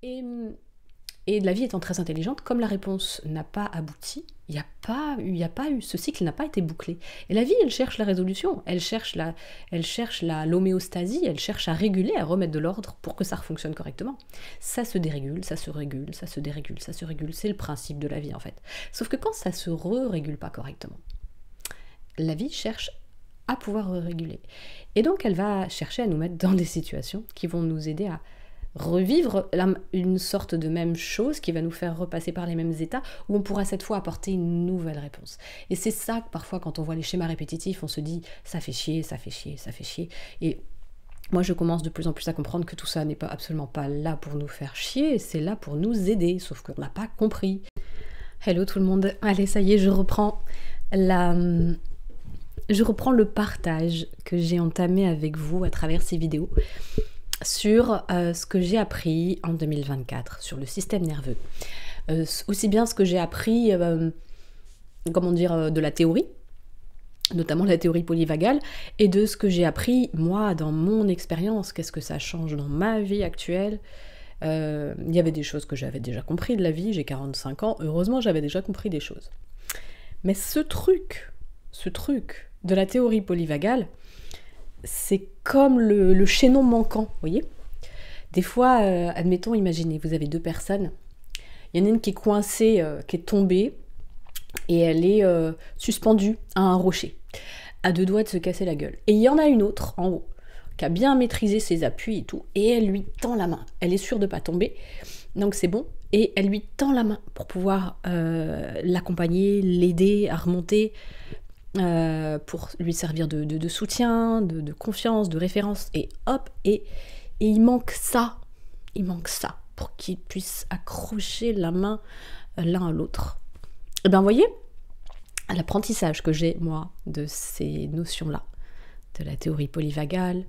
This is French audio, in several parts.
Et, et la vie étant très intelligente, comme la réponse n'a pas abouti, il n'y a pas eu, ce cycle n'a pas été bouclé. Et la vie, elle cherche la résolution, elle cherche l'homéostasie, elle cherche à réguler, à remettre de l'ordre pour que ça fonctionne correctement. Ça se dérégule, ça se régule, ça se dérégule, ça se régule. C'est le principe de la vie en fait. Sauf que quand ça se régule pas correctement, la vie cherche à pouvoir réguler. Et donc elle va chercher à nous mettre dans des situations qui vont nous aider à revivre une sorte de même chose qui va nous faire repasser par les mêmes états où on pourra cette fois apporter une nouvelle réponse. Et c'est ça que parfois quand on voit les schémas répétitifs, on se dit ça fait chier, ça fait chier, ça fait chier. Et moi je commence de plus en plus à comprendre que tout ça n'est absolument pas là pour nous faire chier, c'est là pour nous aider, sauf qu'on n'a pas compris. Hello tout le monde, allez ça y est, je reprends le partage que j'ai entamé avec vous à travers ces vidéos sur ce que j'ai appris en 2024 sur le système nerveux. Aussi bien ce que j'ai appris, de la théorie, notamment la théorie polyvagale, et de ce que j'ai appris, moi, dans mon expérience, qu'est-ce que ça change dans ma vie actuelle. Il y avait des choses que j'avais déjà compris de la vie, j'ai 45 ans, heureusement j'avais déjà compris des choses. Mais ce truc de la théorie polyvagale, c'est comme le chaînon manquant, vous voyez. Des fois, admettons, imaginez, vous avez deux personnes, il y en a une qui est coincée, qui est tombée, et elle est suspendue à un rocher, à deux doigts de se casser la gueule. Et il y en a une autre, en haut, qui a bien maîtrisé ses appuis et tout, et elle lui tend la main. Elle est sûre de ne pas tomber, donc c'est bon, et elle lui tend la main pour pouvoir l'accompagner, l'aider à remonter, pour lui servir de soutien, de confiance, de référence, et hop, et il manque ça pour qu'il puisse accrocher la main l'un à l'autre. Et bien vous voyez, l'apprentissage que j'ai moi de ces notions-là, de la théorie polyvagale,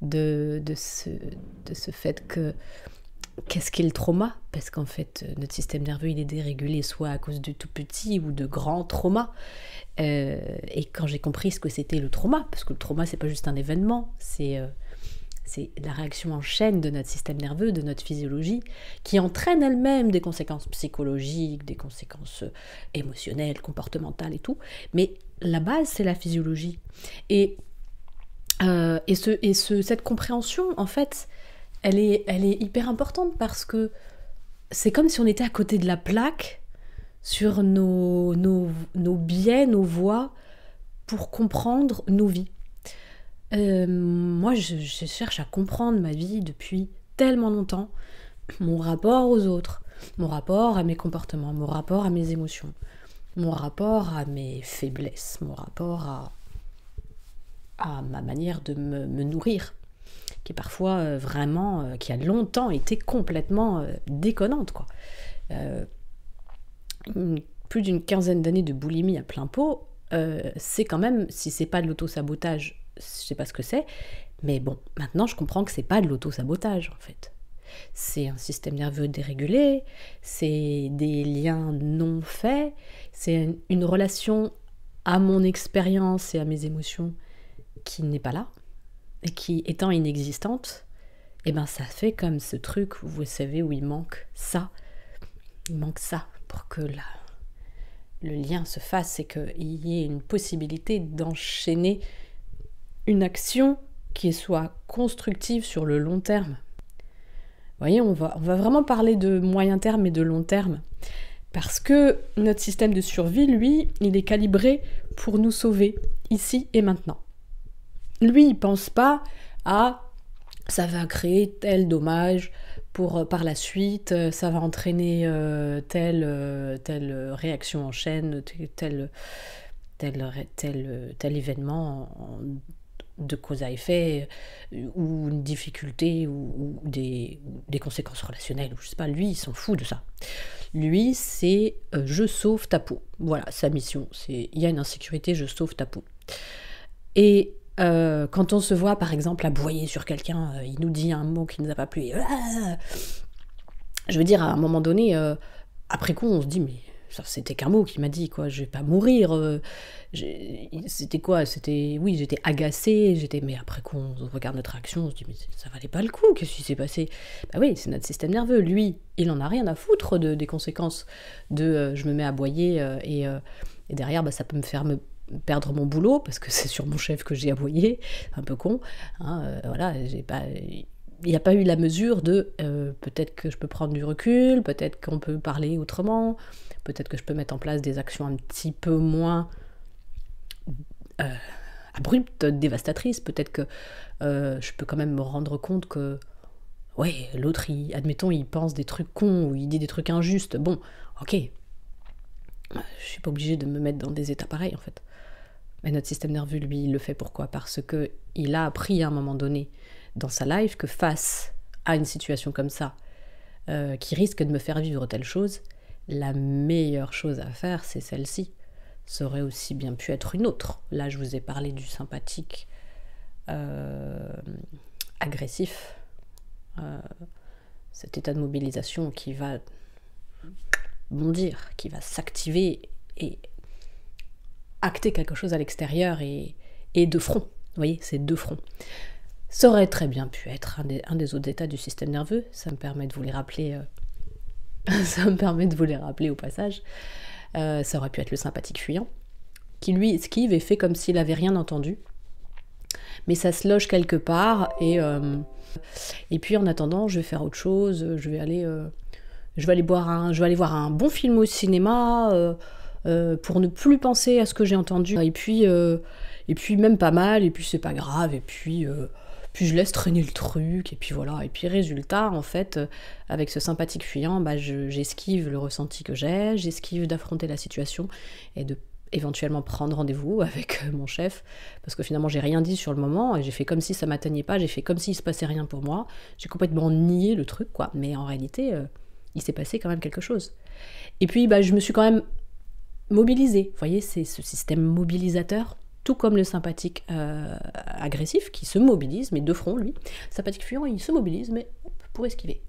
de ce fait que qu'est-ce qu'est le trauma? Parce qu'en fait, notre système nerveux, il est dérégulé soit à cause de tout petit ou de grands traumas. Et quand j'ai compris ce que c'était le trauma, parce que le trauma, c'est pas juste un événement, c'est la réaction en chaîne de notre système nerveux, de notre physiologie, qui entraîne elle-même des conséquences psychologiques, des conséquences émotionnelles, comportementales et tout. Mais la base, c'est la physiologie. Et cette compréhension, en fait, elle est hyper importante parce que c'est comme si on était à côté de la plaque sur nos biais, nos voies pour comprendre nos vies. Moi, je cherche à comprendre ma vie depuis tellement longtemps, mon rapport aux autres, mon rapport à mes comportements, mon rapport à mes émotions, mon rapport à mes faiblesses, mon rapport à ma manière de me nourrir, qui est parfois vraiment, qui a longtemps été complètement déconnante, quoi. Plus d'une quinzaine d'années de boulimie à plein pot, c'est quand même, si c'est pas de l'auto-sabotage, je sais pas ce que c'est, mais bon, maintenant je comprends que c'est pas de l'auto-sabotage en fait. C'est un système nerveux dérégulé, c'est des liens non faits, c'est une relation à mon expérience et à mes émotions qui n'est pas là, et qui étant inexistante, et ben ça fait comme ce truc, vous savez, où il manque ça pour que le lien se fasse et qu'il y ait une possibilité d'enchaîner une action qui soit constructive sur le long terme. Vous voyez, on va vraiment parler de moyen terme et de long terme, parce que notre système de survie, lui, il est calibré pour nous sauver, ici et maintenant. Lui, il pense pas à « ça va créer tel dommage pour par la suite, ça va entraîner telle réaction en chaîne, tel événement de cause à effet, ou une difficulté, ou des conséquences relationnelles, ou je sais pas, lui, il s'en fout de ça. Lui, c'est je sauve ta peau. Voilà, sa mission, c'est il y a une insécurité, je sauve ta peau. Et quand on se voit, par exemple, aboyer sur quelqu'un, il nous dit un mot qui ne nous a pas plu, je veux dire, à un moment donné, après coup, on se dit, mais c'était qu'un mot qu'il m'a dit, quoi. Je vais pas mourir. C'était quoi? Oui, j'étais agacée. Mais après qu'on regarde notre réaction, on se dit, mais ça valait pas le coup. Qu'est-ce qui s'est passé? Bah oui, c'est notre système nerveux. Lui, il en a rien à foutre des conséquences de je me mets à aboyer et derrière, bah, ça peut me faire perdre mon boulot parce que c'est sur mon chef que j'ai aboyé. Un peu con. Hein, voilà, il n'y a pas eu la mesure de peut-être que je peux prendre du recul, peut-être qu'on peut parler autrement, peut-être que je peux mettre en place des actions un petit peu moins abruptes, dévastatrices, peut-être que je peux quand même me rendre compte que ouais, l'autre, admettons, il pense des trucs cons ou il dit des trucs injustes. Bon, ok, je suis pas obligée de me mettre dans des états pareils en fait. Mais notre système nerveux, lui, il le fait pourquoi? Parce que il a appris à un moment donné dans sa life que face à une situation comme ça, qui risque de me faire vivre telle chose, la meilleure chose à faire, c'est celle-ci. Ça aurait aussi bien pu être une autre. Là, je vous ai parlé du sympathique agressif, cet état de mobilisation qui va bondir, qui va s'activer et acter quelque chose à l'extérieur et de front. Vous voyez, c'est deux fronts. Ça aurait très bien pu être un des autres états du système nerveux. Ça me permet de vous les rappeler. Ça me permet de vous les rappeler au passage. Ça aurait pu être le sympathique fuyant, qui lui esquive et fait comme s'il n'avait rien entendu. Mais ça se loge quelque part et puis en attendant, je vais faire autre chose. Je vais aller voir un bon film au cinéma pour ne plus penser à ce que j'ai entendu. Et puis même pas mal. Et puis c'est pas grave. Et puis je laisse traîner le truc, et puis voilà. Et puis résultat, en fait, avec ce sympathique fuyant, bah, j'esquive le ressenti que j'ai, j'esquive d'affronter la situation, et de éventuellement prendre rendez-vous avec mon chef, parce que finalement j'ai rien dit sur le moment, et j'ai fait comme si ça m'atteignait pas, j'ai fait comme s'il se passait rien pour moi, j'ai complètement nié le truc, quoi. Mais en réalité, il s'est passé quand même quelque chose. Et puis bah, je me suis quand même mobilisée. Vous voyez, c'est ce système mobilisateur, tout comme le sympathique agressif qui se mobilise, mais de front, lui. Le sympathique fuyant, il se mobilise, mais pour esquiver.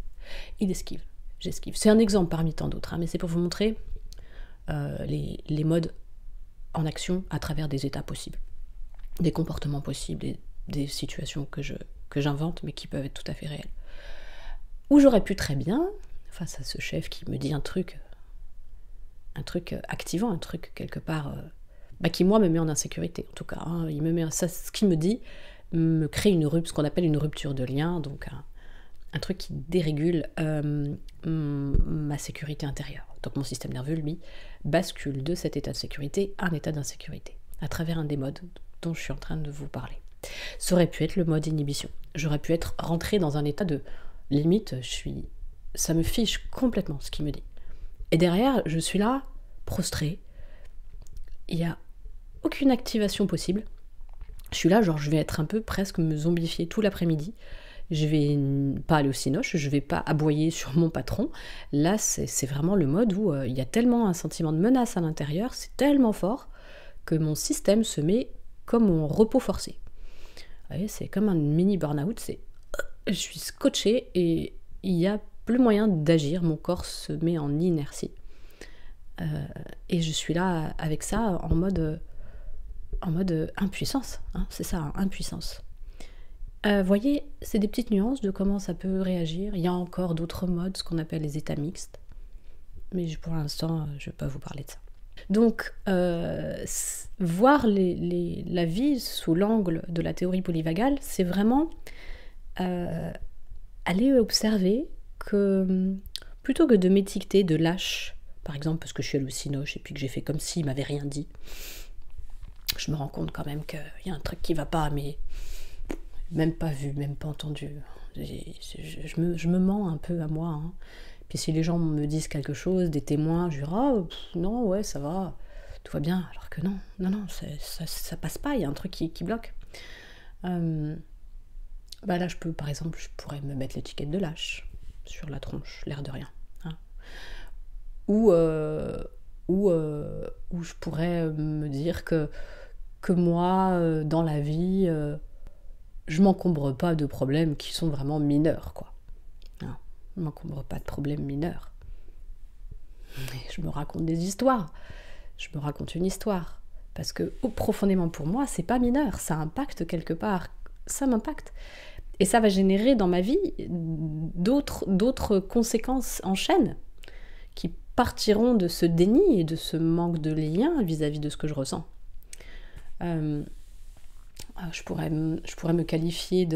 Il esquive, j'esquive. C'est un exemple parmi tant d'autres, hein, mais c'est pour vous montrer les modes en action à travers des états possibles, des comportements possibles, des situations que j'invente, mais qui peuvent être tout à fait réelles. Où j'aurais pu très bien, face à ce chef qui me dit un truc activant, un truc quelque part... qui moi me met en insécurité en tout cas, hein. Il me met ce qu'il me dit me crée ce qu'on appelle une rupture de lien, donc un truc qui dérégule ma sécurité intérieure. Donc mon système nerveux, lui, bascule de cet état de sécurité à un état d'insécurité, à travers un des modes dont je suis en train de vous parler. Ça aurait pu être le mode inhibition. J'aurais pu être rentrée dans un état de limite, ça me fiche complètement ce qu'il me dit. Et derrière, je suis là, prostrée, il y a aucune activation possible. Je suis là, genre je vais être un peu presque me zombifier tout l'après-midi. Je vais pas aller au cinoche, je vais pas aboyer sur mon patron. Là, c'est vraiment le mode où il y a tellement un sentiment de menace à l'intérieur, c'est tellement fort que mon système se met comme en repos forcé. Vous voyez, c'est comme un mini burn-out, je suis scotchée et il n'y a plus moyen d'agir, mon corps se met en inertie. Et je suis là avec ça en mode impuissance, hein, c'est ça, hein, impuissance. Voyez, c'est des petites nuances de comment ça peut réagir. Il y a encore d'autres modes, ce qu'on appelle les états mixtes, mais pour l'instant, je ne vais pas vous parler de ça. Donc, voir la vie sous l'angle de la théorie polyvagale, c'est vraiment aller observer que plutôt que de m'étiqueter de lâche, par exemple parce que je suis allée au cinoche et puis que j'ai fait comme s'il m'avait rien dit, je me rends compte quand même qu'il y a un truc qui va pas, mais même pas vu, même pas entendu. Je me mens un peu à moi, hein. Puis si les gens me disent quelque chose, des témoins, je dis non, ouais, ça va, tout va bien, alors que non, ça passe pas, il y a un truc qui bloque. Là, par exemple, je pourrais me mettre l'étiquette de lâche sur la tronche, l'air de rien, hein. Ou je pourrais me dire que moi, dans la vie, je m'encombre pas de problèmes qui sont vraiment mineurs, quoi. Non, je m'encombre pas de problèmes mineurs. Et je me raconte des histoires. Je me raconte une histoire. Parce que profondément pour moi, c'est pas mineur. Ça impacte quelque part. Ça m'impacte. Et ça va générer dans ma vie d'autres conséquences en chaîne qui partiront de ce déni et de ce manque de lien vis-à-vis de ce que je ressens. Je pourrais me qualifier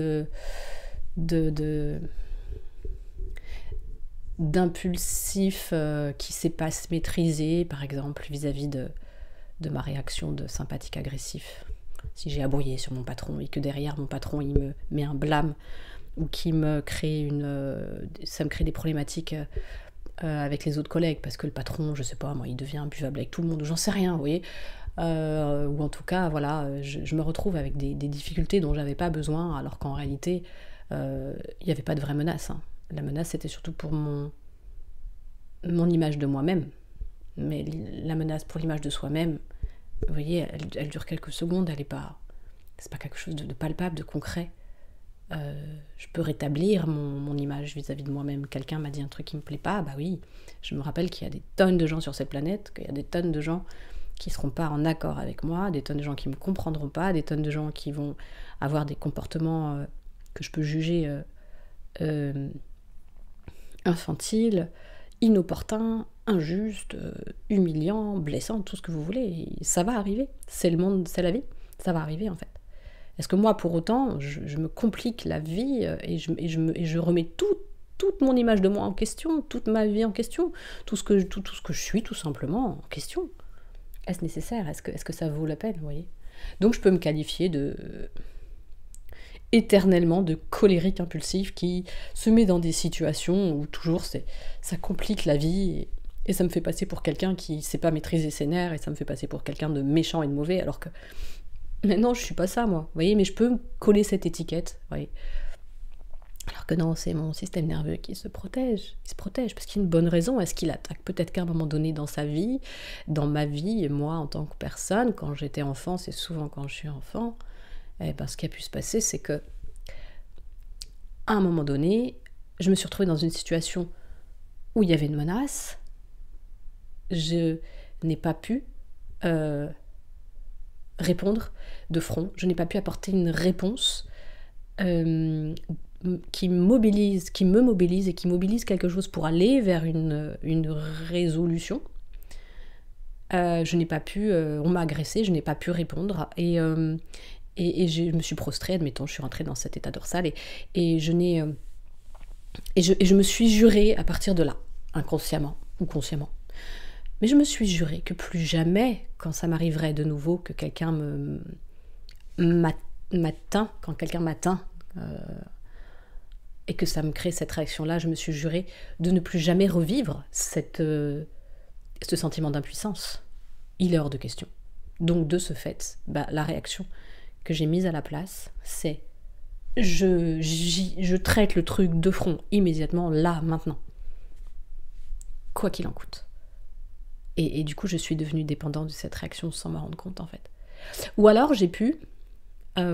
d'impulsif qui ne sait pas se maîtriser, par exemple, vis-à-vis de ma réaction de sympathique agressif. Si j'ai aboyé sur mon patron et que derrière mon patron il me met un blâme ou qu'il me crée ça me crée des problématiques avec les autres collègues parce que le patron, je sais pas, moi, il devient imbuvable avec tout le monde, ou j'en sais rien, vous voyez. Ou en tout cas, voilà, je me retrouve avec des difficultés dont j'avais pas besoin, alors qu'en réalité, il n'y avait pas de vraie menace. Hein. La menace, c'était surtout pour mon image de moi-même. Mais la menace pour l'image de soi-même, vous voyez, elle dure quelques secondes, c'est pas quelque chose de palpable, de concret. Je peux rétablir mon image vis-à-vis de moi-même. Quelqu'un m'a dit un truc qui me plaît pas, bah oui, je me rappelle qu'il y a des tonnes de gens sur cette planète, qu'il y a des tonnes de gens qui seront pas en accord avec moi, des tonnes de gens qui me comprendront pas, des tonnes de gens qui vont avoir des comportements que je peux juger infantiles, inopportuns, injustes, humiliants, blessants, tout ce que vous voulez. Et ça va arriver, c'est le monde, c'est la vie, ça va arriver en fait. Est-ce que moi, pour autant, je me complique la vie et je remets toute mon image de moi en question, toute ma vie en question, tout ce que je suis tout simplement en question? Est-ce nécessaire? Est-ce que ça vaut la peine, vous voyez? Donc je peux me qualifier éternellement de colérique impulsif qui se met dans des situations où toujours ça complique la vie et ça me fait passer pour quelqu'un qui ne sait pas maîtriser ses nerfs et ça me fait passer pour quelqu'un de méchant et de mauvais alors que mais non, je suis pas ça, moi. Vous voyez, mais je peux coller cette étiquette, vous voyez. Alors que non, c'est mon système nerveux qui se protège. Il se protège parce qu'il y a une bonne raison. Est-ce qu'il attaque? Peut-être qu'à un moment donné dans sa vie, dans ma vie, et moi en tant que personne, quand j'étais enfant, c'est souvent quand je suis enfant, ce qui a pu se passer, c'est que à un moment donné, je me suis retrouvée dans une situation où il y avait une menace. Je n'ai pas pu répondre de front, je n'ai pas pu apporter une réponse qui me mobilise et qui mobilise quelque chose pour aller vers une résolution. Je n'ai pas pu, on m'a agressé, je n'ai pas pu répondre et je me suis prostrée, admettons, je suis rentrée dans cet état dorsal et je me suis jurée à partir de là, inconsciemment ou consciemment. Mais je me suis jurée que plus jamais, quand ça m'arriverait de nouveau, que quelqu'un m'atteint, quand quelqu'un m'atteint, et que ça me crée cette réaction-là, je me suis jurée de ne plus jamais revivre ce sentiment d'impuissance. Il est hors de question. Donc de ce fait, la réaction que j'ai mise à la place, c'est je traite le truc de front immédiatement, là, maintenant. Quoi qu'il en coûte. Et du coup, je suis devenue dépendante de cette réaction sans m'en rendre compte, en fait. Ou alors, j'ai pu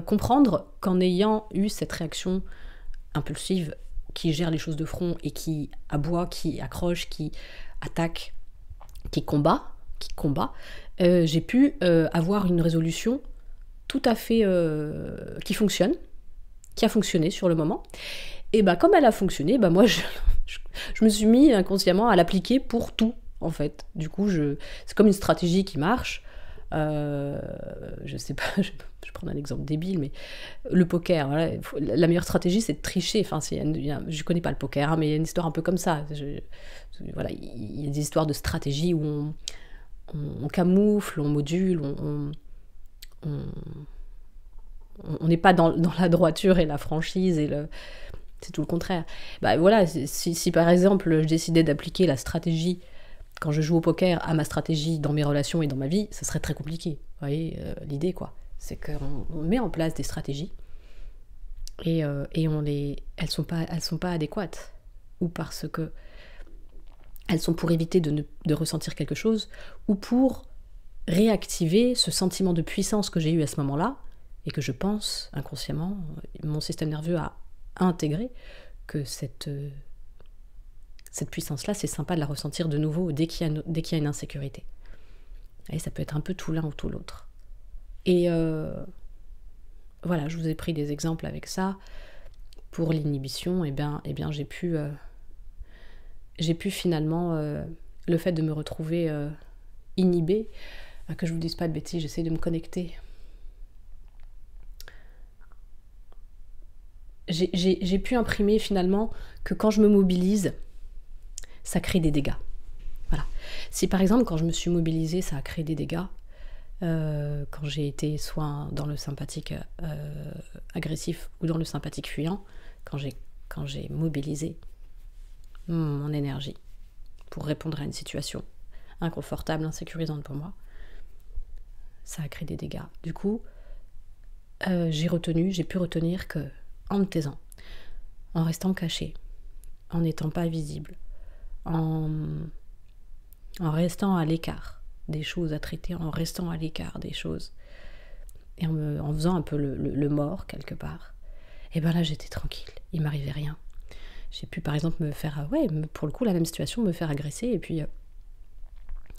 comprendre qu'en ayant eu cette réaction impulsive qui gère les choses de front et qui aboie, qui accroche, qui attaque, qui combat, j'ai pu avoir une résolution tout à fait qui fonctionne, qui a fonctionné sur le moment. Et comme elle a fonctionné, moi, je me suis mis inconsciemment à l'appliquer pour tout. En fait, du coup, c'est comme une stratégie qui marche. Je sais pas, je prends un exemple débile, mais le poker, voilà, la meilleure stratégie, c'est de tricher. Enfin, je connais pas le poker, mais il y a une histoire un peu comme ça. Voilà, il y a des histoires de stratégie où on camoufle, on module, on n'est pas dans la droiture et la franchise et c'est tout le contraire. Voilà, si par exemple je décidais d'appliquer la stratégie quand je joue au poker à ma stratégie dans mes relations et dans ma vie, ça serait très compliqué. Vous voyez, l'idée, quoi. C'est qu'on met en place des stratégies et elles sont pas adéquates. Ou parce que elles sont pour éviter de ressentir quelque chose, ou pour réactiver ce sentiment de puissance que j'ai eu à ce moment-là, et que je pense, inconsciemment, mon système nerveux a intégré, que cette Cette puissance-là, c'est sympa de la ressentir de nouveau dès qu'il y a une insécurité. Et ça peut être un peu tout l'un ou tout l'autre. Et voilà, je vous ai pris des exemples avec ça. Pour l'inhibition, eh bien j'ai pu finalement, le fait de me retrouver inhibée, que je vous dise pas de bêtises, j'essaie de me connecter. J'ai pu imprimer finalement que quand je me mobilise, ça crée des dégâts. Voilà. Si par exemple, quand je me suis mobilisée, ça a créé des dégâts, quand j'ai été soit dans le sympathique agressif ou dans le sympathique fuyant, quand j'ai mobilisé mon énergie pour répondre à une situation inconfortable, insécurisante pour moi, ça a créé des dégâts. Du coup, j'ai pu retenir que en me taisant, en restant caché, en n'étant pas visible, en restant à l'écart des choses à traiter, en restant à l'écart des choses, et en faisant un peu le mort quelque part, et ben là j'étais tranquille, il m'arrivait rien. J'ai pu par exemple me faire, pour le coup la même situation, me faire agresser et puis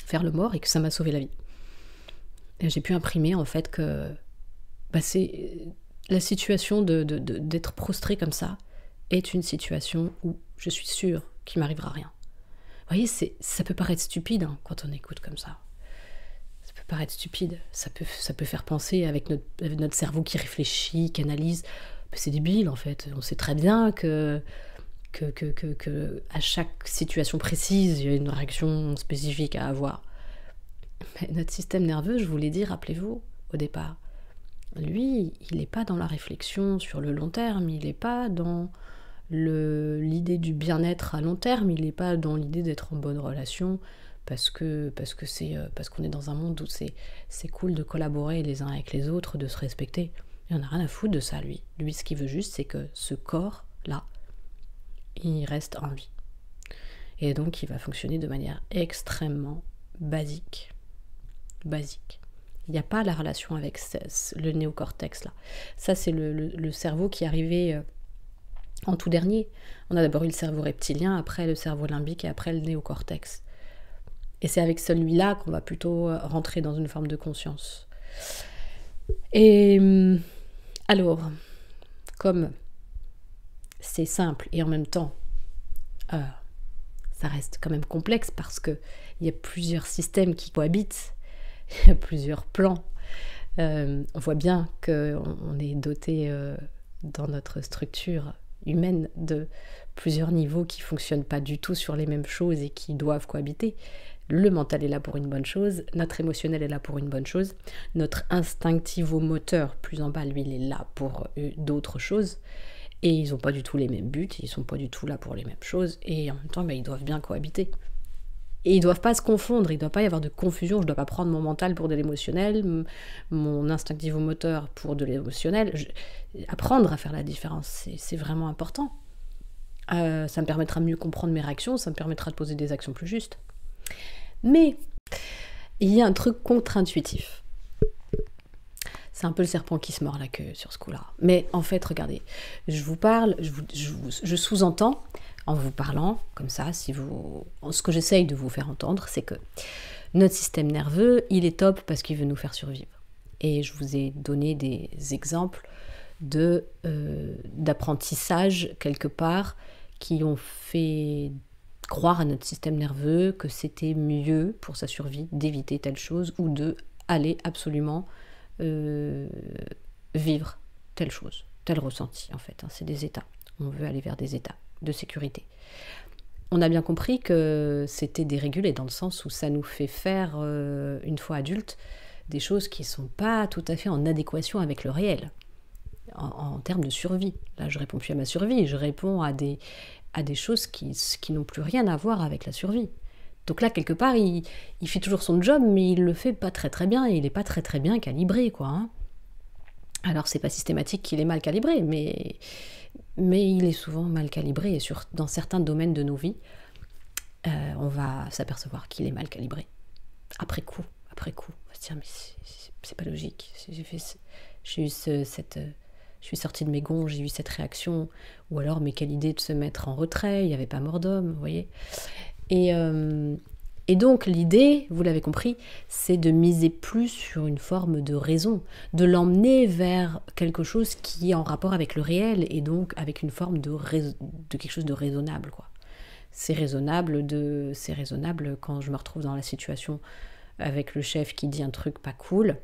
faire le mort, et que ça m'a sauvé la vie. Et j'ai pu imprimer en fait que c'est la situation d'être prostrée comme ça est une situation où je suis sûre qu'il m'arrivera rien. Vous voyez, ça peut paraître stupide quand on écoute comme ça. Ça peut paraître stupide, ça peut faire penser avec notre cerveau qui réfléchit, qui analyse. Mais c'est débile en fait. On sait très bien que à chaque situation précise, il y a une réaction spécifique à avoir. Mais notre système nerveux, je vous l'ai dit, rappelez-vous, au départ, lui, il n'est pas dans la réflexion sur le long terme, il n'est pas dans l'idée du bien-être à long terme, il n'est pas dans l'idée d'être en bonne relation, parce qu'on est dans un monde où c'est cool de collaborer les uns avec les autres, de se respecter. Il n'en a rien à foutre de ça, lui. Lui, ce qu'il veut juste, c'est que ce corps-là, il reste en vie. Et donc, il va fonctionner de manière extrêmement basique. Il n'y a pas la relation avec le néocortex là. Ça, c'est le cerveau qui est arrivé en tout dernier. On a d'abord eu le cerveau reptilien, après le cerveau limbique et après le néocortex. Et c'est avec celui-là qu'on va plutôt rentrer dans une forme de conscience. Et alors, comme c'est simple et en même temps, ça reste quand même complexe parce qu'il y a plusieurs systèmes qui cohabitent. Il y a plusieurs plans. On voit bien qu'on est doté dans notre structure humaine de plusieurs niveaux qui ne fonctionnent pas du tout sur les mêmes choses et qui doivent cohabiter. Le mental est là pour une bonne chose, notre émotionnel est là pour une bonne chose, notre instinctivo-moteur, plus en bas, lui, il est là pour d'autres choses. Et ils n'ont pas du tout les mêmes buts, ils ne sont pas du tout là pour les mêmes choses, et en même temps, ils doivent bien cohabiter. Et ils ne doivent pas se confondre, il ne doit pas y avoir de confusion, je ne dois pas prendre mon mental pour de l'émotionnel, mon instinctivo-moteur pour de l'émotionnel. Apprendre à faire la différence, c'est vraiment important. Ça me permettra de mieux comprendre mes réactions, ça me permettra de poser des actions plus justes. Mais il y a un truc contre-intuitif. C'est un peu le serpent qui se mord la queue sur ce coup-là. Mais en fait, regardez, je vous parle, je sous-entends, en vous parlant comme ça, ce que j'essaye de vous faire entendre, c'est que notre système nerveux, il est top parce qu'il veut nous faire survivre. Et je vous ai donné des exemples d'apprentissage quelque part qui ont fait croire à notre système nerveux que c'était mieux pour sa survie d'éviter telle chose ou de aller absolument vivre telle chose, tel ressenti en fait. C'est des états. On veut aller vers des états de sécurité. On a bien compris que c'était dérégulé dans le sens où ça nous fait faire, une fois adulte, des choses qui ne sont pas tout à fait en adéquation avec le réel, en termes de survie. Là, je réponds plus à ma survie, je réponds à des choses qui n'ont plus rien à voir avec la survie. Donc là, quelque part, il fait toujours son job, mais il le fait pas très très bien, et il n'est pas très très bien calibré, quoi. Alors, c'est pas systématique qu'il est mal calibré, mais il est souvent mal calibré, et dans certains domaines de nos vies, on va s'apercevoir qu'il est mal calibré. Après coup, on va se dire, mais c'est pas logique. J'ai eu Je suis sortie de mes gonds, j'ai eu cette réaction. Ou alors, mais quelle idée de se mettre en retrait, il n'y avait pas mort d'homme, vous voyez. Et donc l'idée, vous l'avez compris, c'est de miser plus sur une forme de raison, de l'emmener vers quelque chose qui est en rapport avec le réel et donc avec une forme de quelque chose de raisonnable, quoi. C'est raisonnable quand je me retrouve dans la situation avec le chef qui dit un truc pas cool,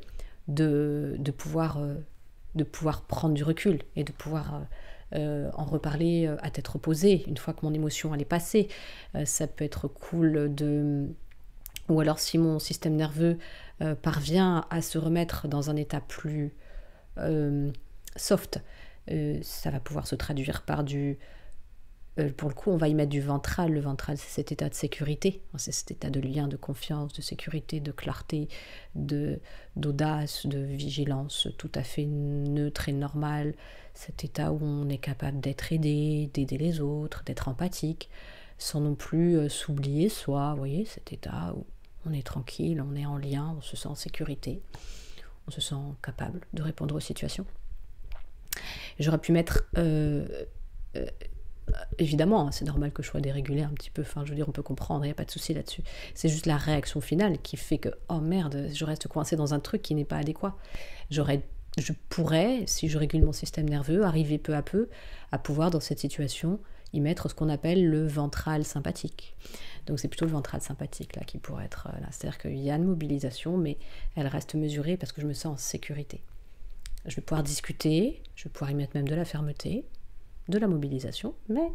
de pouvoir prendre du recul et de pouvoir en reparler à tête reposée, une fois que mon émotion elle est passée. Ça peut être cool ou alors si mon système nerveux parvient à se remettre dans un état plus soft, ça va pouvoir se traduire par pour le coup, on va y mettre du ventral. Le ventral, c'est cet état de sécurité, c'est cet état de lien, de confiance, de sécurité, de clarté, d'audace, de vigilance, tout à fait neutre et normal. Cet état où on est capable d'être aidé, d'aider les autres, d'être empathique, sans non plus s'oublier soi. Vous voyez, cet état où on est tranquille, on est en lien, on se sent en sécurité, on se sent capable de répondre aux situations. J'aurais pu mettre... évidemment, c'est normal que je sois dérégulée un petit peu, enfin je veux dire, on peut comprendre, il n'y a pas de souci là-dessus. C'est juste la réaction finale qui fait que, oh merde, je reste coincée dans un truc qui n'est pas adéquat. Je pourrais, si je régule mon système nerveux, arriver peu à peu à pouvoir, dans cette situation, y mettre ce qu'on appelle le ventral sympathique. Donc c'est plutôt le ventral sympathique là qui pourrait être là. C'est-à-dire qu'il y a une mobilisation, mais elle reste mesurée parce que je me sens en sécurité. Je vais pouvoir discuter, je vais pouvoir y mettre même de la fermeté, de la mobilisation, mais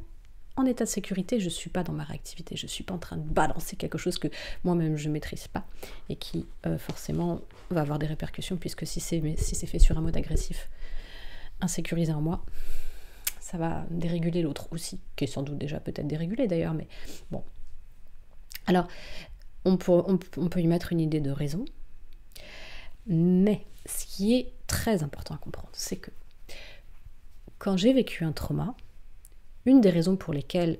en état de sécurité, je ne suis pas dans ma réactivité, je ne suis pas en train de balancer quelque chose que moi-même je ne maîtrise pas et qui forcément va avoir des répercussions, puisque si c'est fait sur un mode agressif, insécurisé en moi, ça va déréguler l'autre aussi, qui est sans doute déjà peut-être dérégulé d'ailleurs, mais bon. Alors, on peut y mettre une idée de raison, mais ce qui est très important à comprendre, c'est que quand j'ai vécu un trauma, une des raisons pour lesquelles,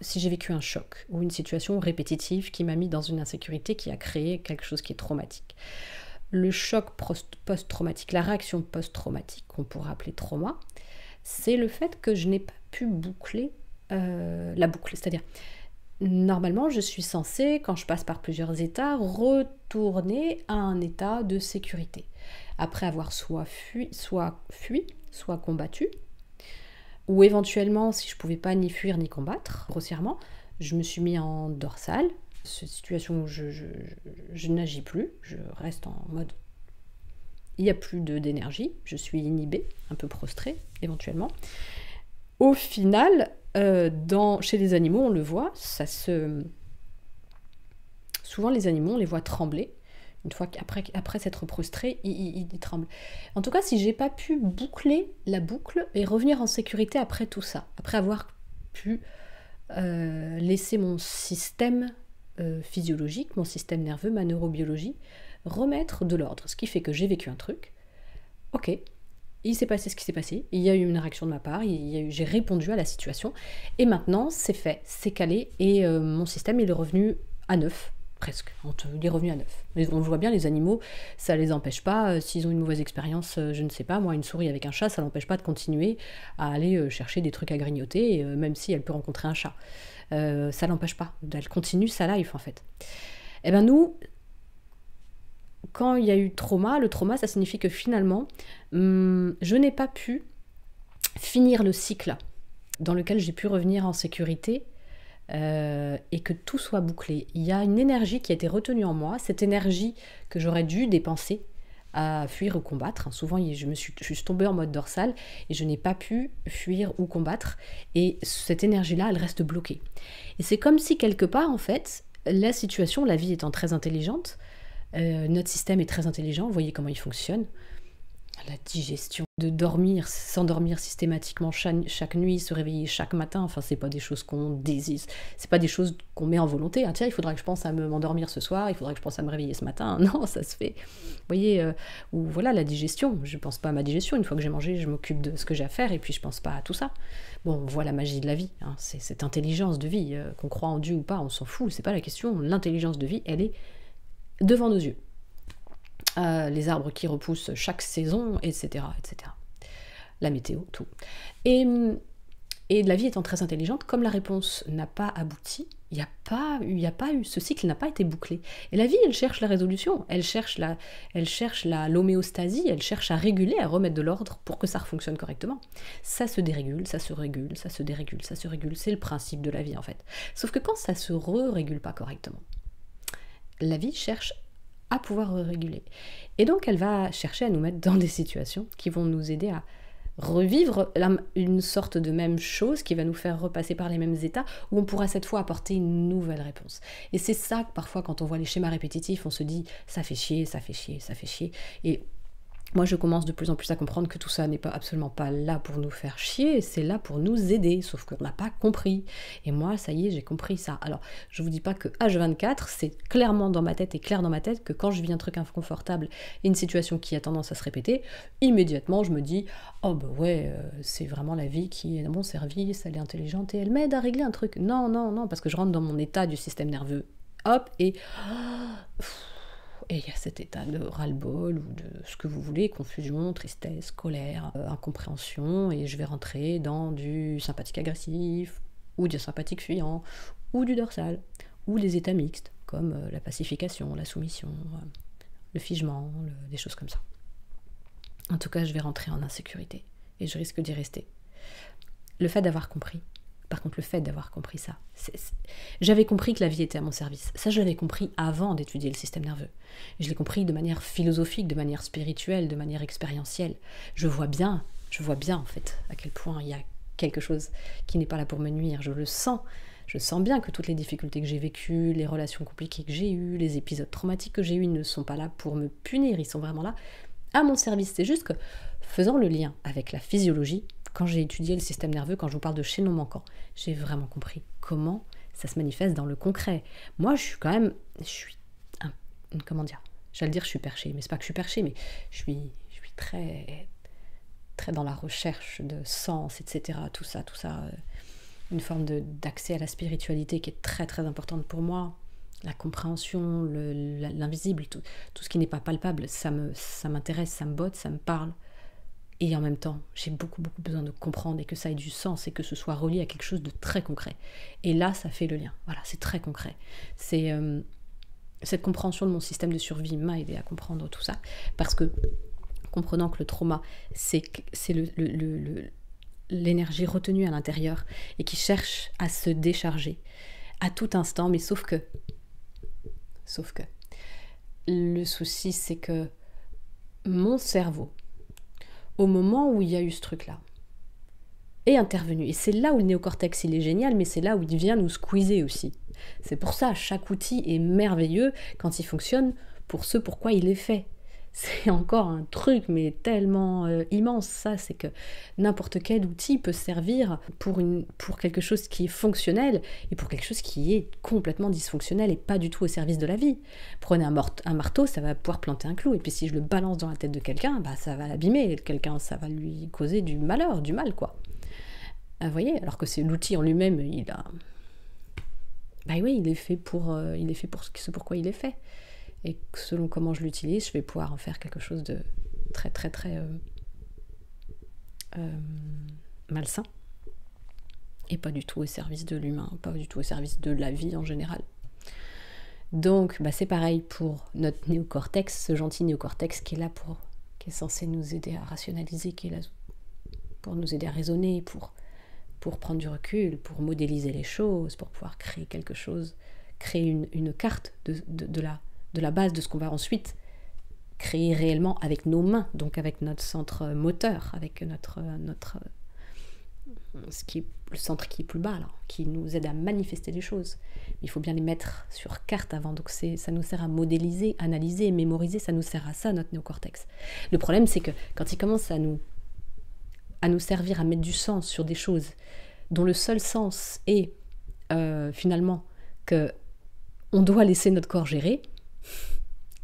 si j'ai vécu un choc ou une situation répétitive qui m'a mis dans une insécurité qui a créé quelque chose qui est traumatique, le choc post-traumatique, la réaction post-traumatique qu'on pourrait appeler trauma, c'est le fait que je n'ai pas pu boucler la boucle. C'est-à-dire, normalement, je suis censée, quand je passe par plusieurs états, retourner à un état de sécurité. Après avoir soit fui, soit combattu, ou éventuellement, si je ne pouvais pas ni fuir ni combattre, grossièrement, je me suis mis en dorsale. Cette situation où je n'agis plus, je reste en mode... Il n'y a plus d'énergie, je suis inhibée, un peu prostrée, éventuellement. Au final, chez les animaux, on le voit, souvent les animaux, on les voit trembler. Une fois qu'après s'être prostré, il tremble. En tout cas, si j'ai pas pu boucler la boucle et revenir en sécurité après tout ça, après avoir pu laisser mon système physiologique, mon système nerveux, ma neurobiologie, remettre de l'ordre. Ce qui fait que j'ai vécu un truc, ok, il s'est passé ce qui s'est passé, il y a eu une réaction de ma part, j'ai répondu à la situation, et maintenant c'est fait, c'est calé, et mon système il est revenu à neuf. Presque, il est revenu à neuf. On voit bien, les animaux, ça les empêche pas, s'ils ont une mauvaise expérience, je ne sais pas, moi une souris avec un chat, ça l'empêche pas de continuer à aller chercher des trucs à grignoter, même si elle peut rencontrer un chat. Ça l'empêche pas, elle continue sa life en fait. Et bien nous, quand il y a eu trauma, le trauma ça signifie que finalement, je n'ai pas pu finir le cycle dans lequel j'ai pu revenir en sécurité, et que tout soit bouclé. Il y a une énergie qui a été retenue en moi, cette énergie que j'aurais dû dépenser à fuir ou combattre. Souvent, je suis tombée en mode dorsal et je n'ai pas pu fuir ou combattre. Et cette énergie-là, elle reste bloquée. Et c'est comme si, quelque part, en fait, la situation, la vie étant très intelligente, notre système est très intelligent, vous voyez comment il fonctionne. La digestion, de dormir, s'endormir systématiquement chaque nuit, se réveiller chaque matin, enfin c'est pas des choses qu'on désire, c'est pas des choses qu'on met en volonté. Ah, tiens, il faudra que je pense à m'endormir ce soir, il faudra que je pense à me réveiller ce matin. Non, ça se fait. Vous voyez, ou voilà la digestion. Je pense pas à ma digestion. Une fois que j'ai mangé, je m'occupe de ce que j'ai à faire et puis je pense pas à tout ça. Bon, on voit la magie de la vie. Hein, c'est cette intelligence de vie, qu'on croit en Dieu ou pas, on s'en fout. C'est pas la question. L'intelligence de vie, elle est devant nos yeux. Les arbres qui repoussent chaque saison, etc., etc. la météo, tout. Et, et la vie étant très intelligente, comme la réponse n'a pas abouti, il n'y a pas eu, ce cycle n'a pas été bouclé. Et la vie, elle cherche la résolution, elle cherche l'homéostasie, elle cherche à réguler, à remettre de l'ordre pour que ça fonctionne correctement. Ça se dérégule, ça se régule, ça se dérégule, ça se régule. C'est le principe de la vie en fait. Sauf que quand ça se régule pas correctement, la vie cherche à pouvoir réguler. Et donc elle va chercher à nous mettre dans des situations qui vont nous aider à revivre une sorte de même chose qui va nous faire repasser par les mêmes états où on pourra cette fois apporter une nouvelle réponse. Et c'est ça que parfois quand on voit les schémas répétitifs, on se dit ça fait chier, ça fait chier, ça fait chier. Et moi je commence de plus en plus à comprendre que tout ça n'est pas absolument pas là pour nous faire chier, c'est là pour nous aider, sauf qu'on n'a pas compris. Et moi ça y est, j'ai compris ça. Alors je vous dis pas que H24, c'est clairement dans ma tête et clair dans ma tête que quand je vis un truc inconfortable et une situation qui a tendance à se répéter, immédiatement je me dis oh bah ouais, c'est vraiment la vie qui est à mon service, elle est intelligente et elle m'aide à régler un truc. Non, non, non, parce que je rentre dans mon état du système nerveux, hop, et il y a cet état de ras-le-bol ou de ce que vous voulez, confusion, tristesse, colère, incompréhension, et je vais rentrer dans du sympathique agressif, ou du sympathique fuyant, ou du dorsal, ou les états mixtes, comme la pacification, la soumission, le figement, des choses comme ça. En tout cas, je vais rentrer en insécurité, et je risque d'y rester. Le fait d'avoir compris, par contre, le fait d'avoir compris ça, j'avais compris que la vie était à mon service. Ça, je l'avais compris avant d'étudier le système nerveux. Je l'ai compris de manière philosophique, de manière spirituelle, de manière expérientielle. Je vois bien en fait à quel point il y a quelque chose qui n'est pas là pour me nuire. Je le sens. Je sens bien que toutes les difficultés que j'ai vécues, les relations compliquées que j'ai eues, les épisodes traumatiques que j'ai eus ne sont pas là pour me punir. Ils sont vraiment là à mon service. C'est juste que, faisant le lien avec la physiologie, quand j'ai étudié le système nerveux, quand je vous parle de chaînon manquant, j'ai vraiment compris comment ça se manifeste dans le concret. Moi, je suis comment dire, j'allais dire je suis perché, mais c'est pas que je suis perché, mais je suis très, très dans la recherche de sens, etc. Tout ça, une forme d'accès à la spiritualité qui est très, très importante pour moi. La compréhension, l'invisible, tout ce qui n'est pas palpable, ça m'intéresse, ça me botte, ça me parle. Et en même temps, j'ai beaucoup, beaucoup besoin de comprendre et que ça ait du sens et que ce soit relié à quelque chose de très concret. Et là, ça fait le lien. Voilà, c'est très concret. C'est cette compréhension de mon système de survie m'a aidé à comprendre tout ça. Parce que, comprenant que le trauma, c'est l'énergie retenue à l'intérieur et qui cherche à se décharger à tout instant, mais sauf que le souci, c'est que mon cerveau, au moment où il y a eu ce truc-là, est intervenu. Et c'est là où le néocortex, il est génial, mais c'est là où il vient nous squeezer aussi. C'est pour ça, chaque outil est merveilleux quand il fonctionne pour ce pourquoi il est fait. C'est encore un truc, mais tellement immense, ça, c'est que n'importe quel outil peut servir pour quelque chose qui est fonctionnel et pour quelque chose qui est complètement dysfonctionnel et pas du tout au service de la vie. Prenez un marteau, ça va pouvoir planter un clou, et puis si je le balance dans la tête de quelqu'un, bah, ça va l'abîmer, quelqu'un, ça va lui causer du malheur, du mal, quoi. Vous voyez, alors que c'est l'outil en lui-même, bah oui, il est fait pour ce pourquoi il est fait. Et selon comment je l'utilise, je vais pouvoir en faire quelque chose de très très très malsain. Et pas du tout au service de l'humain, pas du tout au service de la vie en général. Donc bah c'est pareil pour notre néocortex, ce gentil néocortex qui est censé nous aider à rationaliser, qui est là pour nous aider à raisonner, pour prendre du recul, pour modéliser les choses, pour pouvoir créer quelque chose, créer une carte de la base de ce qu'on va ensuite créer réellement avec nos mains, donc avec notre centre moteur, avec le centre qui est plus bas, là, qui nous aide à manifester les choses. Il faut bien les mettre sur carte avant, donc ça nous sert à modéliser, analyser, mémoriser, ça nous sert à ça, notre néocortex. Le problème, c'est que quand il commence à nous servir à mettre du sens sur des choses dont le seul sens est finalement que on doit laisser notre corps gérer,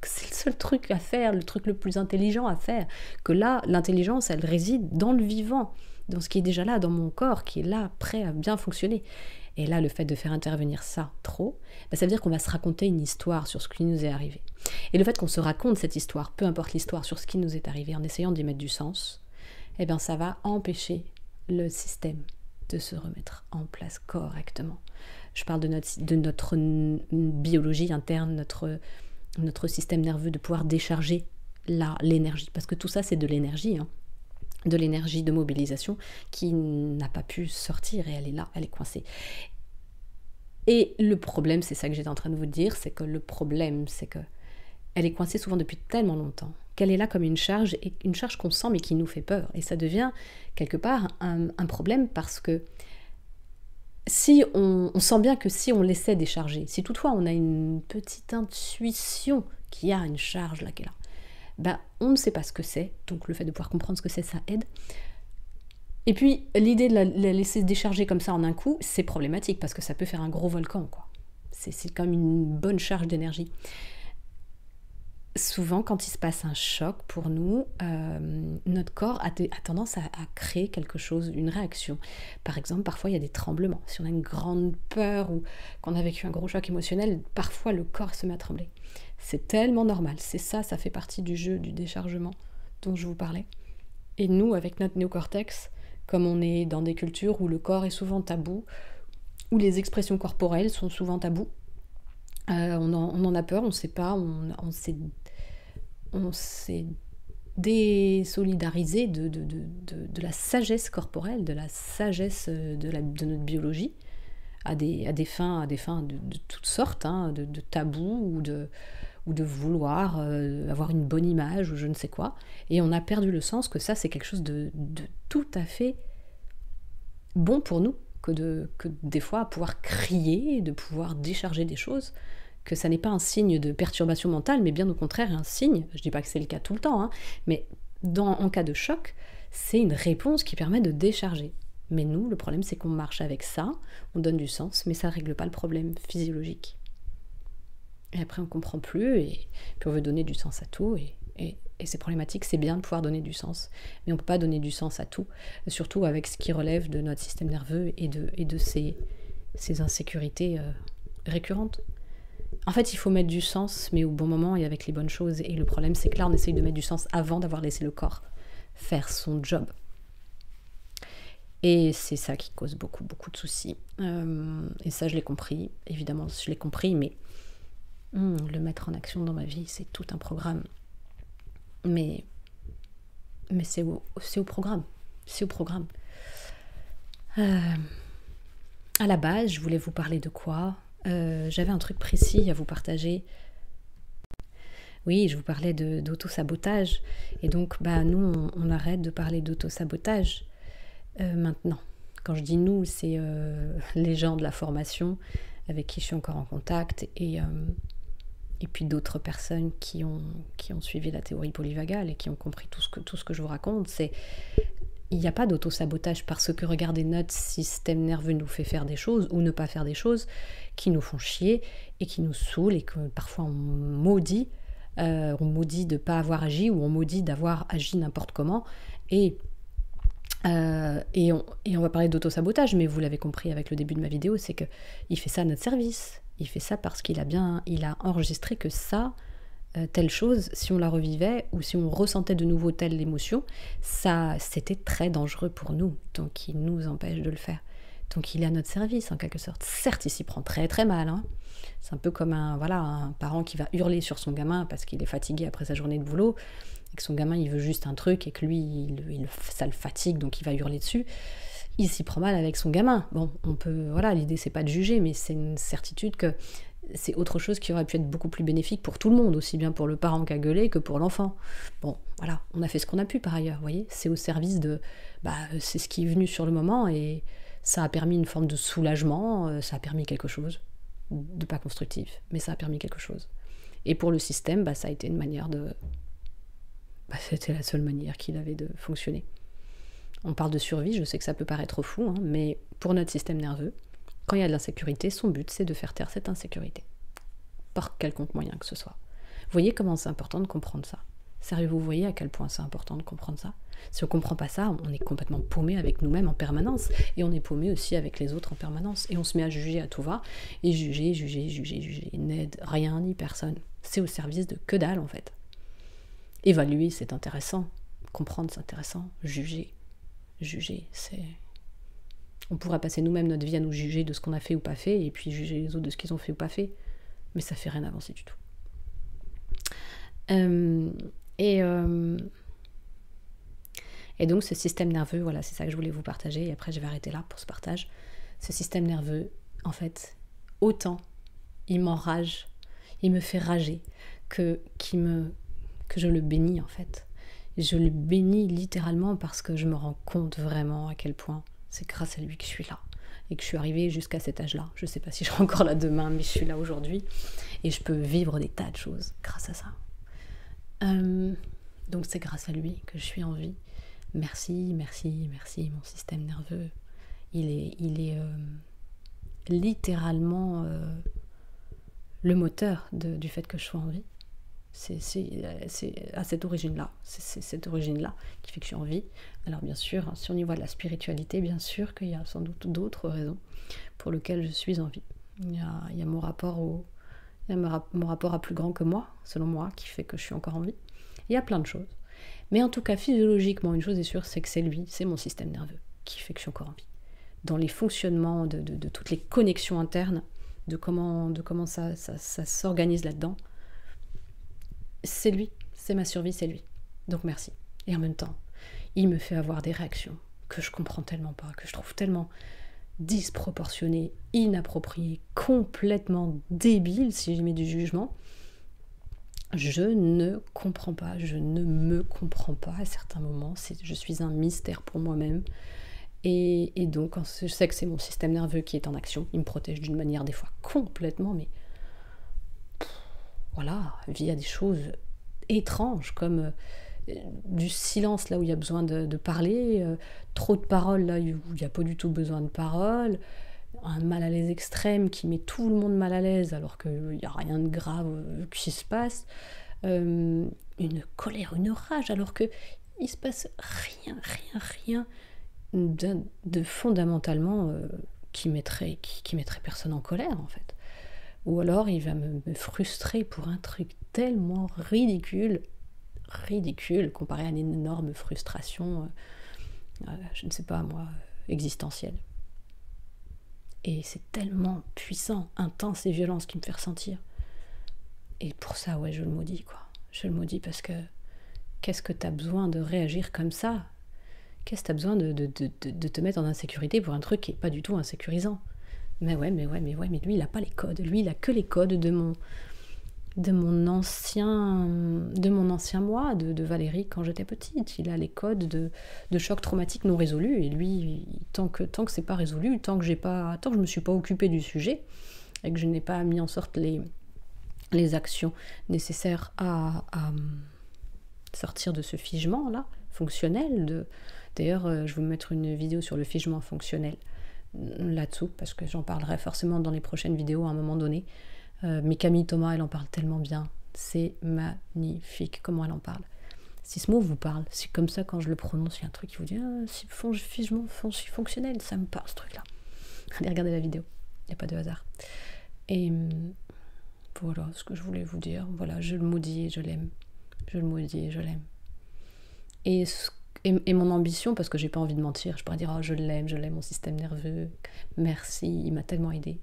que c'est le seul truc à faire, le truc le plus intelligent à faire, que là, l'intelligence, elle réside dans le vivant, dans ce qui est déjà là, dans mon corps, qui est là, prêt à bien fonctionner. Et là, le fait de faire intervenir ça trop, bah, ça veut dire qu'on va se raconter une histoire sur ce qui nous est arrivé. Et le fait qu'on se raconte cette histoire, peu importe l'histoire, sur ce qui nous est arrivé, en essayant d'y mettre du sens, eh bien ça va empêcher le système de se remettre en place correctement. Je parle de notre biologie interne, notre système nerveux, de pouvoir décharger l'énergie, parce que tout ça c'est de l'énergie, hein, de l'énergie de mobilisation qui n'a pas pu sortir et elle est là, elle est coincée. Et le problème, c'est ça que j'étais en train de vous dire, c'est que le problème, c'est que elle est coincée souvent depuis tellement longtemps qu'elle est là comme une charge, et une charge qu'on sent mais qui nous fait peur. Et ça devient quelque part un problème, parce que si on sent bien que si on laissait décharger, si toutefois on a une petite intuition qu'il y a une charge là qui est là, ben, on ne sait pas ce que c'est, donc le fait de pouvoir comprendre ce que c'est, ça aide. Et puis l'idée de la laisser se décharger comme ça en un coup, c'est problématique, parce que ça peut faire un gros volcan, quoi. C'est comme une bonne charge d'énergie. Souvent, quand il se passe un choc pour nous, notre corps a tendance à créer quelque chose, une réaction. Par exemple, parfois il y a des tremblements. Si on a une grande peur ou qu'on a vécu un gros choc émotionnel, parfois le corps se met à trembler. C'est tellement normal. C'est ça, ça fait partie du jeu du déchargement dont je vous parlais. Et nous, avec notre néocortex, comme on est dans des cultures où le corps est souvent tabou, où les expressions corporelles sont souvent tabous, on en a peur, on ne sait pas, on s'est désolidarisé de la sagesse corporelle, de la sagesse de notre biologie, à des fins de toutes sortes, hein, de tabous ou de vouloir avoir une bonne image ou je ne sais quoi. Et on a perdu le sens que ça, c'est quelque chose de tout à fait bon pour nous, que des fois pouvoir crier, de pouvoir décharger des choses, que ça n'est pas un signe de perturbation mentale, mais bien au contraire un signe, je ne dis pas que c'est le cas tout le temps, hein, mais en cas de choc, c'est une réponse qui permet de décharger. Mais nous, le problème, c'est qu'on marche avec ça, on donne du sens, mais ça ne règle pas le problème physiologique. Et après, on ne comprend plus, et puis on veut donner du sens à tout, et c'est problématique. C'est bien de pouvoir donner du sens, mais on ne peut pas donner du sens à tout, surtout avec ce qui relève de notre système nerveux et de ces insécurités récurrentes. En fait, il faut mettre du sens, mais au bon moment et avec les bonnes choses. Et le problème, c'est que là, on essaye de mettre du sens avant d'avoir laissé le corps faire son job. Et c'est ça qui cause beaucoup, beaucoup de soucis. Et ça, je l'ai compris. Évidemment, je l'ai compris, mais le mettre en action dans ma vie, c'est tout un programme. Mais c'est au programme. C'est au programme. À la base, je voulais vous parler de quoi ? J'avais un truc précis à vous partager. Oui, je vous parlais d'auto-sabotage. Et donc, nous, on arrête de parler d'auto-sabotage maintenant. Quand je dis nous, c'est les gens de la formation avec qui je suis encore en contact et puis d'autres personnes qui ont suivi la théorie polyvagale et qui ont compris tout ce que je vous raconte. Il n'y a pas d'auto-sabotage, parce que, regardez, notre système nerveux nous fait faire des choses ou ne pas faire des choses qui nous font chier et qui nous saoulent et que parfois on maudit de ne pas avoir agi, ou on maudit d'avoir agi n'importe comment. Et on va parler d'auto-sabotage, mais vous l'avez compris avec le début de ma vidéo, c'est qu'il fait ça à notre service. Il fait ça parce qu'il a enregistré que ça, telle chose, si on la revivait ou si on ressentait de nouveau telle émotion, ça, c'était très dangereux pour nous, donc il nous empêche de le faire. Donc il est à notre service en quelque sorte. Certes, il s'y prend très très mal, hein. C'est un peu comme un parent qui va hurler sur son gamin parce qu'il est fatigué après sa journée de boulot, et que son gamin il veut juste un truc et que lui ça le fatigue, donc il va hurler dessus. Il s'y prend mal avec son gamin. Bon, l'idée c'est pas de juger, mais c'est une certitude que c'est autre chose qui aurait pu être beaucoup plus bénéfique pour tout le monde, aussi bien pour le parent qui a gueulé que pour l'enfant. Bon, voilà, on a fait ce qu'on a pu par ailleurs, vous voyez, c'est au service de... c'est ce qui est venu sur le moment, et ça a permis une forme de soulagement, ça a permis quelque chose, de pas constructif, mais ça a permis quelque chose. Et pour le système, ça a été une manière de... c'était la seule manière qu'il avait de fonctionner. On parle de survie, je sais que ça peut paraître fou, hein, mais pour notre système nerveux, quand il y a de l'insécurité, son but, c'est de faire taire cette insécurité, par quelconque moyen que ce soit. Vous voyez comment c'est important de comprendre ça. Sérieux, vous voyez à quel point c'est important de comprendre ça. Si on ne comprend pas ça, on est complètement paumé avec nous-mêmes en permanence, et on est paumé aussi avec les autres en permanence, et on se met à juger à tout va, et juger, n'aide rien ni personne. C'est au service de que dalle, en fait. Évaluer, c'est intéressant. comprendre, c'est intéressant. Juger, c'est... On pourrait passer nous-mêmes notre vie à nous juger de ce qu'on a fait ou pas fait, et puis juger les autres de ce qu'ils ont fait ou pas fait, mais ça fait rien avancer du tout. Et donc ce système nerveux, voilà, c'est ça que je voulais vous partager, et après je vais arrêter là pour ce partage. Ce système nerveux, en fait, autant il m'enrage, il me fait rager, que je le bénis en fait. Je le bénis littéralement parce que je me rends compte vraiment à quel point c'est grâce à lui que je suis là et que je suis arrivée jusqu'à cet âge-là. Je ne sais pas si je serai encore là demain, mais je suis là aujourd'hui et je peux vivre des tas de choses grâce à ça. Donc c'est grâce à lui que je suis en vie. Merci, merci, merci, mon système nerveux. Il est littéralement le moteur du fait que je sois en vie. C'est à cette origine-là, c'est cette origine-là qui fait que je suis en vie. Alors bien sûr, si on y voit de la spiritualité, bien sûr qu'il y a sans doute d'autres raisons pour lesquelles je suis en vie. Il y a mon rapport mon rapport à plus grand que moi, selon moi, qui fait que je suis encore en vie. Il y a plein de choses. Mais en tout cas, physiologiquement, une chose est sûre, c'est que c'est lui, c'est mon système nerveux qui fait que je suis encore en vie. Dans les fonctionnements de toutes les connexions internes, de comment ça s'organise là-dedans, c'est lui, c'est ma survie, c'est lui. Donc merci. Et en même temps, il me fait avoir des réactions que je comprends tellement pas, que je trouve tellement disproportionnées, inappropriées, complètement débiles, si j'y mets du jugement. Je ne comprends pas, je ne me comprends pas à certains moments. Je suis un mystère pour moi-même. Et donc, je sais que c'est mon système nerveux qui est en action. Il me protège d'une manière des fois complètement, mais voilà, via des choses étranges comme du silence là où il y a besoin de parler, trop de paroles là où il n'y a pas du tout besoin de paroles, un mal à l'aise extrême qui met tout le monde mal à l'aise alors qu'il n'y a rien de grave qui se passe, une colère, une rage alors qu'il ne se passe rien de fondamentalement qui mettrait personne en colère en fait. Ou alors il va me frustrer pour un truc tellement ridicule comparé à une énorme frustration, je ne sais pas moi, existentielle. Et c'est tellement puissant, intense et violent ce qui me fait ressentir. Et pour ça, ouais, je le maudis, quoi. Je le maudis parce que qu'est-ce que t'as besoin de réagir comme ça? Qu'est-ce que t'as besoin de te mettre en insécurité pour un truc qui n'est pas du tout insécurisant? Mais lui, il n'a pas les codes. Lui, il a que les codes de mon ancien moi, de Valérie quand j'étais petite. Il a les codes de choc traumatique non résolu. Et lui, tant que c'est pas résolu, tant que je me suis pas occupée du sujet et que je n'ai pas mis en sorte les actions nécessaires à sortir de ce figement là fonctionnel. D'ailleurs, je vais vous mettre une vidéo sur le figement fonctionnel là-dessous, parce que j'en parlerai forcément dans les prochaines vidéos à un moment donné. Mais Camille Thomas, elle en parle tellement bien. C'est magnifique comment elle en parle. Si ce mot vous parle, c'est comme ça quand je le prononce, il y a un truc qui vous dit figement fonctionnel, ça me parle ce truc-là. Allez regarder la vidéo, il n'y a pas de hasard. Et voilà ce que je voulais vous dire. Voilà, je le maudis et je l'aime. Je le maudis et je l'aime. Et mon ambition, parce que j'ai pas envie de mentir, je pourrais dire je l'aime mon système nerveux, merci, il m'a tellement aidé.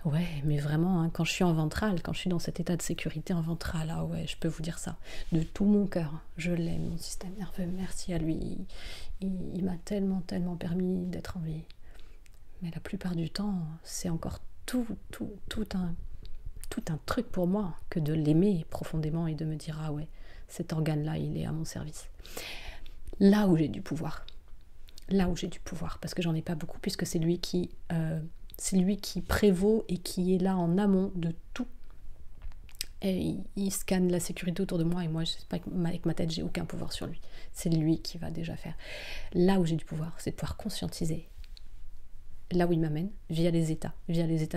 Ouais, mais vraiment, hein, quand je suis en ventrale, quand je suis dans cet état de sécurité en ventrale, ah ouais, je peux vous dire ça, de tout mon cœur, je l'aime, mon système nerveux, merci à lui, il m'a tellement permis d'être en vie. Mais la plupart du temps, c'est encore tout un truc pour moi que de l'aimer profondément et de me dire ah ouais, cet organe-là, il est à mon service. Là où j'ai du pouvoir, parce que j'en ai pas beaucoup, puisque c'est lui qui prévaut et qui est là en amont de tout. Et il scanne la sécurité autour de moi, et moi, je sais pas, avec ma tête, j'ai aucun pouvoir sur lui. C'est lui qui va déjà faire. Là où j'ai du pouvoir, c'est de pouvoir conscientiser là où il m'amène, via les états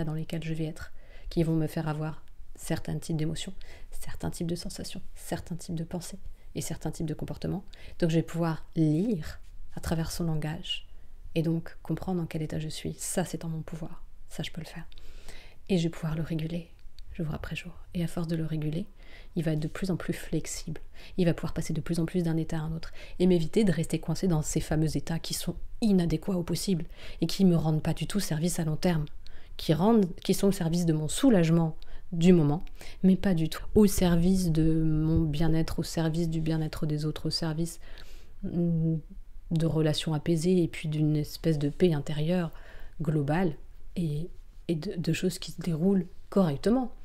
dans lesquels je vais être, qui vont me faire avoir certains types d'émotions, certains types de sensations, certains types de pensées et certains types de comportements. Donc je vais pouvoir lire à travers son langage et donc comprendre dans quel état je suis. Ça, c'est en mon pouvoir. Ça, je peux le faire. Et je vais pouvoir le réguler. Je jour après jour. Et à force de le réguler, il va être de plus en plus flexible. Il va pouvoir passer de plus en plus d'un état à un autre. Et m'éviter de rester coincé dans ces fameux états qui sont inadéquats au possible et qui ne me rendent pas du tout service à long terme. Qui sont au service de mon soulagement du moment, mais pas du tout au service de mon bien-être, au service du bien-être des autres, au service de relations apaisées et puis d'une espèce de paix intérieure globale et de choses qui se déroulent correctement,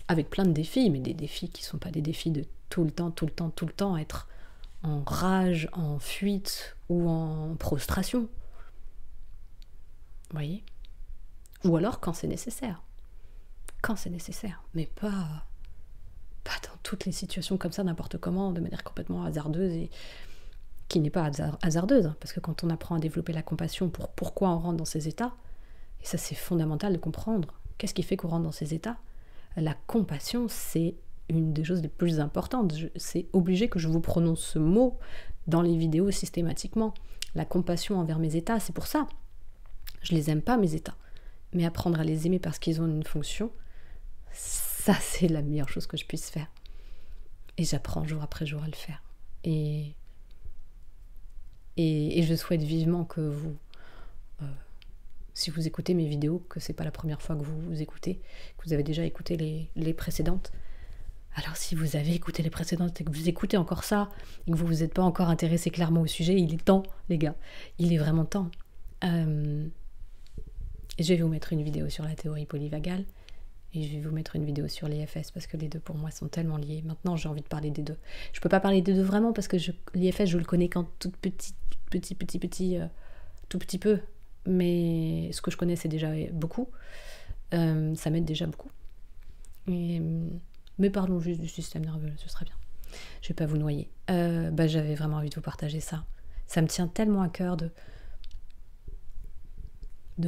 avec plein de défis, mais des défis qui ne sont pas des défis de tout le temps être en rage, en fuite ou en prostration. Vous voyez ? Ou alors quand c'est nécessaire. Quand c'est nécessaire, mais pas dans toutes les situations comme ça, n'importe comment, de manière complètement hasardeuse et qui n'est pas hasardeuse, hein, parce que quand on apprend à développer la compassion pour pourquoi on rentre dans ces états, et ça c'est fondamental de comprendre, qu'est-ce qui fait qu'on rentre dans ces états ? La compassion, c'est une des choses les plus importantes. C'est obligé que je vous prononce ce mot dans les vidéos systématiquement. La compassion envers mes états, c'est pour ça. Je les aime pas, mes états. Mais apprendre à les aimer parce qu'ils ont une fonction, ça c'est la meilleure chose que je puisse faire. Et j'apprends jour après jour à le faire. Et je souhaite vivement que vous, si vous écoutez mes vidéos, que c'est pas la première fois que vous écoutez, que vous avez déjà écouté les précédentes. Alors si vous avez écouté les précédentes et que vous écoutez encore ça, et que vous vous êtes pas encore intéressé clairement au sujet, il est temps, les gars. Il est vraiment temps. Et je vais vous mettre une vidéo sur la théorie polyvagale et je vais vous mettre une vidéo sur l'IFS parce que les deux pour moi sont tellement liés. Maintenant j'ai envie de parler des deux. Je peux pas parler des deux vraiment parce que l'IFS je le connais qu'en tout petit peu. Mais ce que je connais c'est déjà beaucoup. Ça m'aide déjà beaucoup. Mais parlons juste du système nerveux, ce serait bien. Je vais pas vous noyer. J'avais vraiment envie de vous partager ça. Ça me tient tellement à cœur de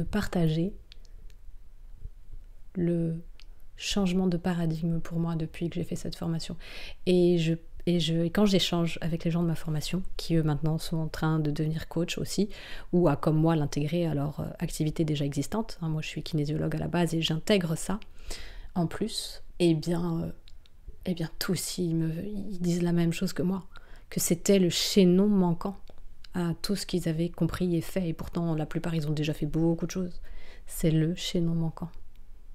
partager le changement de paradigme pour moi depuis que j'ai fait cette formation. Et quand j'échange avec les gens de ma formation, qui eux maintenant sont en train de devenir coach aussi, ou à comme moi l'intégrer à leur activité déjà existante, hein, moi je suis kinésiologue à la base et j'intègre ça en plus, et bien tous ils disent la même chose que moi, que c'était le chaînon manquant à tout ce qu'ils avaient compris et fait, et pourtant la plupart ils ont déjà fait beaucoup de choses. C'est le chaînon manquant.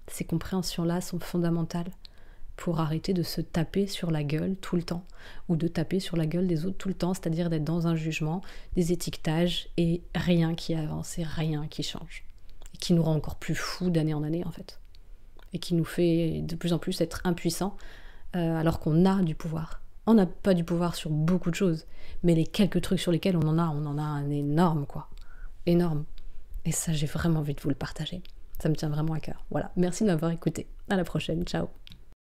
Ces compréhensions-là sont fondamentales pour arrêter de se taper sur la gueule tout le temps, ou de taper sur la gueule des autres tout le temps, c'est-à-dire d'être dans un jugement, des étiquetages, et rien qui avance, et rien qui change. Et qui nous rend encore plus fous d'année en année, en fait. Et qui nous fait de plus en plus être impuissants, alors qu'on a du pouvoir. On n'a pas du pouvoir sur beaucoup de choses, mais les quelques trucs sur lesquels on en a un énorme, quoi. Énorme. Et ça, j'ai vraiment envie de vous le partager. Ça me tient vraiment à cœur. Voilà, merci de m'avoir écouté. À la prochaine, ciao.